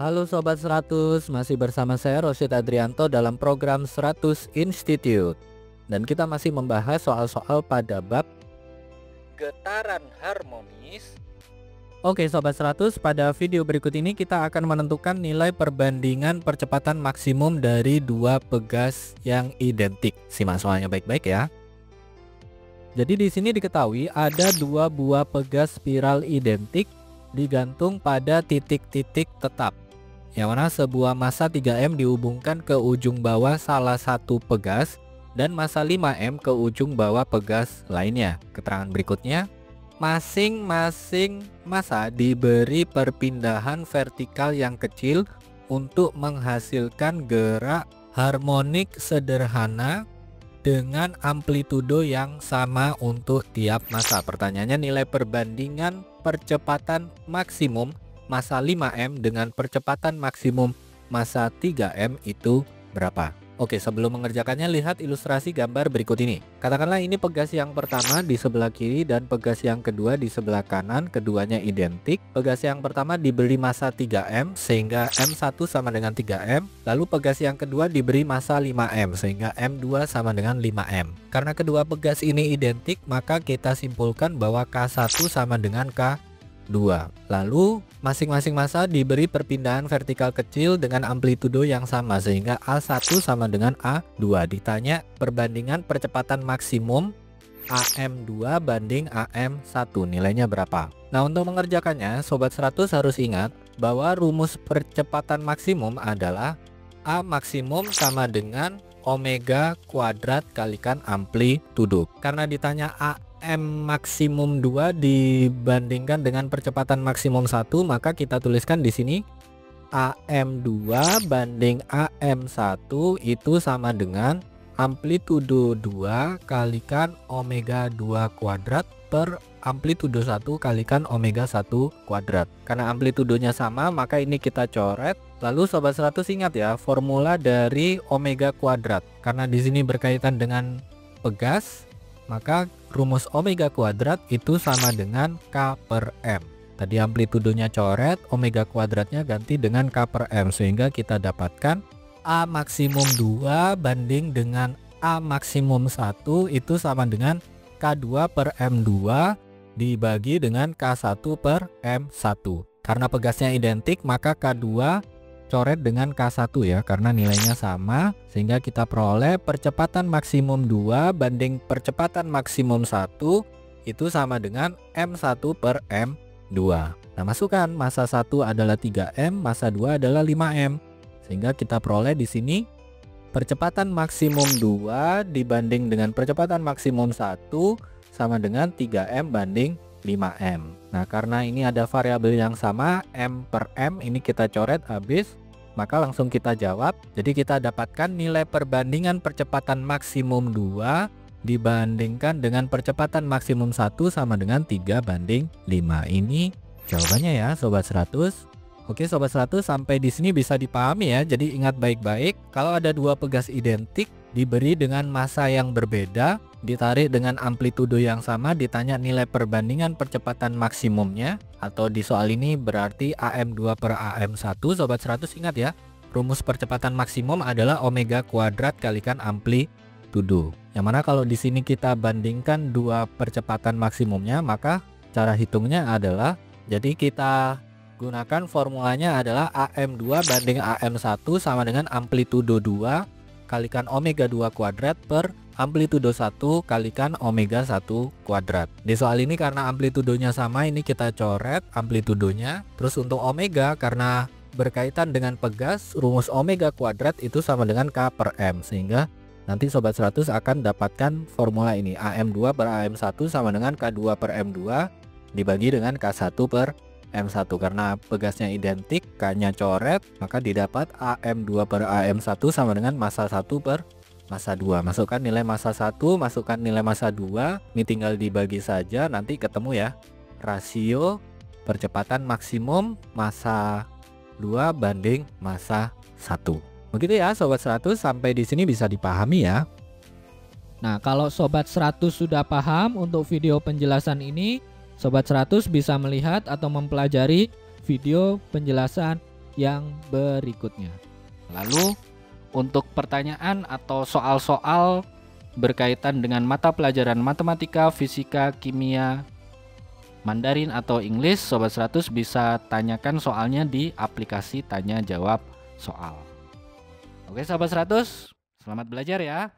Halo Sobat 100, masih bersama saya Rosyid Adrianto dalam program 100 Institute. Dan kita masih membahas soal-soal pada bab getaran harmonis. Oke Sobat 100, pada video berikut ini kita akan menentukan nilai perbandingan percepatan maksimum dari dua pegas yang identik. Simak soalnya baik-baik ya. Jadi di sini diketahui ada dua buah pegas spiral identik digantung pada titik-titik tetap, yang mana sebuah massa 3M dihubungkan ke ujung bawah salah satu pegas dan massa 5M ke ujung bawah pegas lainnya. Keterangan berikutnya, masing-masing massa diberi perpindahan vertikal yang kecil untuk menghasilkan gerak harmonik sederhana dengan amplitudo yang sama untuk tiap massa. Pertanyaannya, nilai perbandingan percepatan maksimum massa 5M dengan percepatan maksimum massa 3M itu berapa? Oke, sebelum mengerjakannya lihat ilustrasi gambar berikut ini. Katakanlah ini pegas yang pertama di sebelah kiri dan pegas yang kedua di sebelah kanan, keduanya identik. Pegas yang pertama diberi massa 3M sehingga M1 sama dengan 3M. Lalu pegas yang kedua diberi massa 5M sehingga M2 sama dengan 5M. Karena kedua pegas ini identik, maka kita simpulkan bahwa K1 sama dengan K2. Lalu masing-masing massa diberi perpindahan vertikal kecil dengan amplitudo yang sama sehingga A1 sama dengan A2. Ditanya perbandingan percepatan maksimum AM2 banding AM1, nilainya berapa? Nah, untuk mengerjakannya Sobat 100 harus ingat bahwa rumus percepatan maksimum adalah A maksimum sama dengan omega kuadrat kalikan amplitudo. Karena ditanya AM maksimum 2 dibandingkan dengan percepatan maksimum 1, maka kita tuliskan di sini AM2 banding AM1 itu sama dengan amplitudo 2 kalikan omega 2 kuadrat per amplitudo 1 kalikan omega 1 kuadrat. Karena amplitudonya sama, maka ini kita coret. Lalu Sobat 100 ingat ya, formula dari omega kuadrat. Karena di sini berkaitan dengan pegas, maka rumus omega kuadrat itu sama dengan K per M. Tadi amplitudonya coret, omega kuadratnya ganti dengan K per M, sehingga kita dapatkan A maksimum 2 banding dengan A maksimum 1 itu sama dengan K2 per M2 dibagi dengan K1 per M1. Karena pegasnya identik, maka K2 coret dengan K1 ya, karena nilainya sama, sehingga kita peroleh percepatan maksimum 2 banding percepatan maksimum 1 itu sama dengan M1 per M2. Nah, masukkan massa 1 adalah 3M, massa 2 adalah 5M, sehingga kita peroleh di sini percepatan maksimum 2 dibanding dengan percepatan maksimum 1 sama dengan 3M banding 5M. Nah, karena ini ada variabel yang sama, M per M, ini kita coret habis, maka langsung kita jawab. Jadi kita dapatkan nilai perbandingan percepatan maksimum 2 dibandingkan dengan percepatan maksimum 1 sama dengan 3 banding 5. Ini jawabannya ya Sobat 100. Oke Sobat 100, sampai di sini bisa dipahami ya. Jadi ingat baik-baik, kalau ada dua pegas identik diberi dengan massa yang berbeda, ditarik dengan amplitudo yang sama, ditanya nilai perbandingan percepatan maksimumnya, atau di soal ini berarti AM2 per AM1. Sobat 100 ingat ya, rumus percepatan maksimum adalah omega kuadrat kalikan amplitudo. Yang mana kalau di sini kita bandingkan dua percepatan maksimumnya, maka cara hitungnya adalah, jadi kita gunakan formulanya adalah AM2 banding AM1 sama dengan amplitudo 2 kalikan omega 2 kuadrat per amplitudo 1 kalikan omega 1 kuadrat. Di soal ini karena amplitudonya sama, ini kita coret amplitudonya. Terus untuk omega, karena berkaitan dengan pegas, rumus omega kuadrat itu sama dengan K per M, sehingga nanti Sobat 100 akan dapatkan formula ini, AM2 per AM1 sama dengan K2 per M2 dibagi dengan K1 per M1. Karena pegasnya identik, K-nya coret, maka didapat AM2 per AM1 sama dengan massa 1 per massa 2. Masukkan nilai massa 1, masukkan nilai massa 2, ini tinggal dibagi saja, nanti ketemu ya rasio percepatan maksimum massa 2 banding massa 1. Begitu ya Sobat 100, sampai di sini bisa dipahami ya. Nah, kalau Sobat 100 sudah paham untuk video penjelasan ini, Sobat 100 bisa melihat atau mempelajari video penjelasan yang berikutnya. Lalu untuk pertanyaan atau soal-soal berkaitan dengan mata pelajaran matematika, fisika, kimia, Mandarin atau English, Sobat 100 bisa tanyakan soalnya di aplikasi tanya jawab soal. Oke Sobat 100, selamat belajar ya.